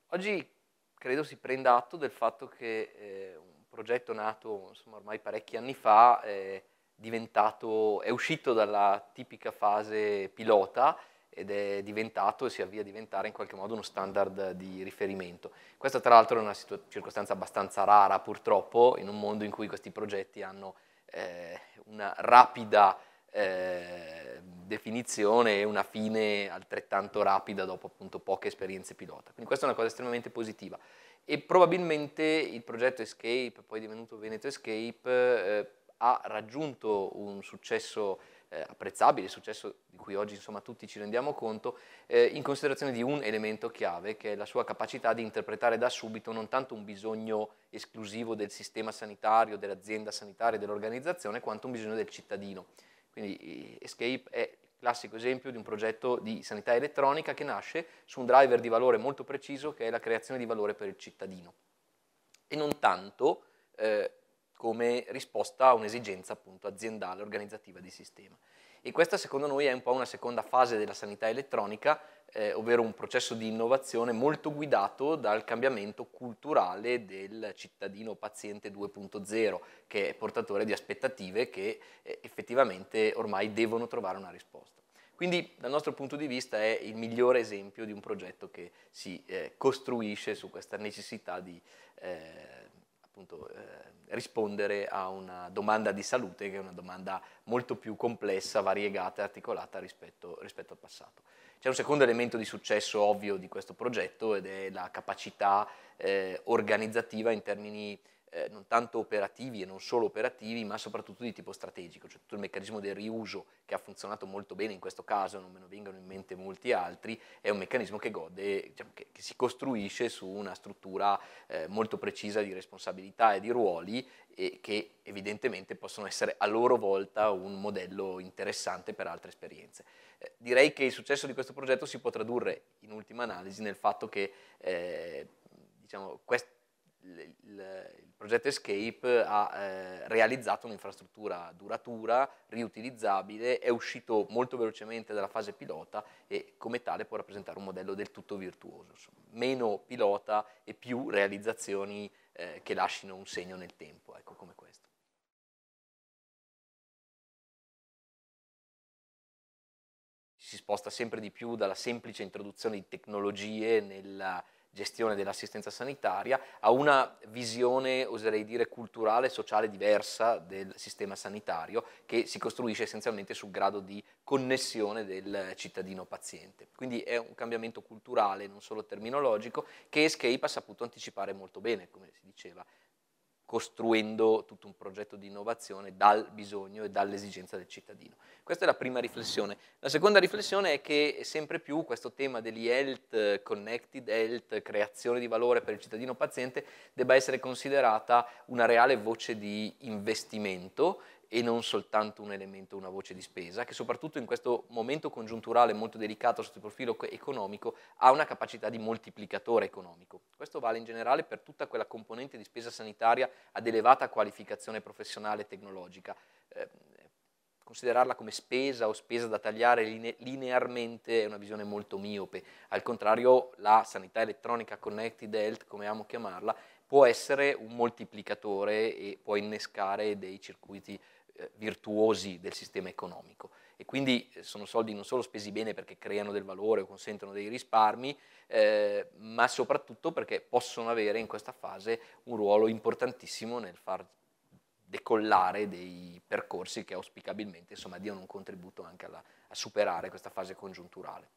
Oggi credo si prenda atto del fatto che un progetto nato insomma, ormai parecchi anni fa è uscito dalla tipica fase pilota ed è diventato e si avvia a diventare in qualche modo uno standard di riferimento. Questa tra l'altro è una circostanza abbastanza rara purtroppo in un mondo in cui questi progetti hanno una rapida definizione e una fine altrettanto rapida dopo appunto poche esperienze pilota. Quindi questa è una cosa estremamente positiva. E probabilmente il progetto Escape, poi divenuto Veneto Escape, ha raggiunto un successo apprezzabile, successo di cui oggi insomma tutti ci rendiamo conto, in considerazione di un elemento chiave che è la sua capacità di interpretare da subito non tanto un bisogno esclusivo del sistema sanitario, dell'azienda sanitaria, dell'organizzazione, quanto un bisogno del cittadino. Quindi Escape è il classico esempio di un progetto di sanità elettronica che nasce su un driver di valore molto preciso che è la creazione di valore per il cittadino e non tanto come risposta a un'esigenza appunto aziendale, organizzativa di sistema. E questa secondo noi è un po' una seconda fase della sanità elettronica, ovvero un processo di innovazione molto guidato dal cambiamento culturale del cittadino paziente 2.0, che è portatore di aspettative che effettivamente ormai devono trovare una risposta. Quindi dal nostro punto di vista è il migliore esempio di un progetto che si costruisce su questa necessità di appunto, rispondere a una domanda di salute che è una domanda molto più complessa, variegata e articolata rispetto al passato. C'è un secondo elemento di successo ovvio di questo progetto ed è la capacità organizzativa in termini non tanto operativi e non solo operativi, ma soprattutto di tipo strategico, cioè tutto il meccanismo del riuso che ha funzionato molto bene in questo caso, non me ne vengono in mente molti altri, è un meccanismo che gode, diciamo, che si costruisce su una struttura molto precisa di responsabilità e di ruoli e che evidentemente possono essere a loro volta un modello interessante per altre esperienze. Direi che il successo di questo progetto si può tradurre in ultima analisi nel fatto che diciamo, il progetto Escape ha realizzato un'infrastruttura duratura, riutilizzabile, è uscito molto velocemente dalla fase pilota e come tale può rappresentare un modello del tutto virtuoso. Insomma, meno pilota e più realizzazioni che lasciano un segno nel tempo, ecco, come questo. Si sposta sempre di più dalla semplice introduzione di tecnologie nella gestione dell'assistenza sanitaria a una visione, oserei dire, culturale e sociale diversa del sistema sanitario che si costruisce essenzialmente sul grado di connessione del cittadino paziente. Quindi è un cambiamento culturale, non solo terminologico, che Escape ha saputo anticipare molto bene, come si diceva, costruendo tutto un progetto di innovazione dal bisogno e dall'esigenza del cittadino. Questa è la prima riflessione. La seconda riflessione è che sempre più questo tema dell'e-health, connected health, creazione di valore per il cittadino paziente, debba essere considerata una reale voce di investimento e non soltanto un elemento, una voce di spesa, che soprattutto in questo momento congiunturale molto delicato sotto il profilo economico ha una capacità di moltiplicatore economico. Questo vale in generale per tutta quella componente di spesa sanitaria ad elevata qualificazione professionale e tecnologica. Considerarla come spesa o spesa da tagliare linearmente è una visione molto miope. Al contrario, la sanità elettronica connected health, come amo chiamarla, può essere un moltiplicatore e può innescare dei circuiti virtuosi del sistema economico e quindi sono soldi non solo spesi bene perché creano del valore o consentono dei risparmi, ma soprattutto perché possono avere in questa fase un ruolo importantissimo nel far decollare dei percorsi che auspicabilmente insomma, diano un contributo anche a superare questa fase congiunturale.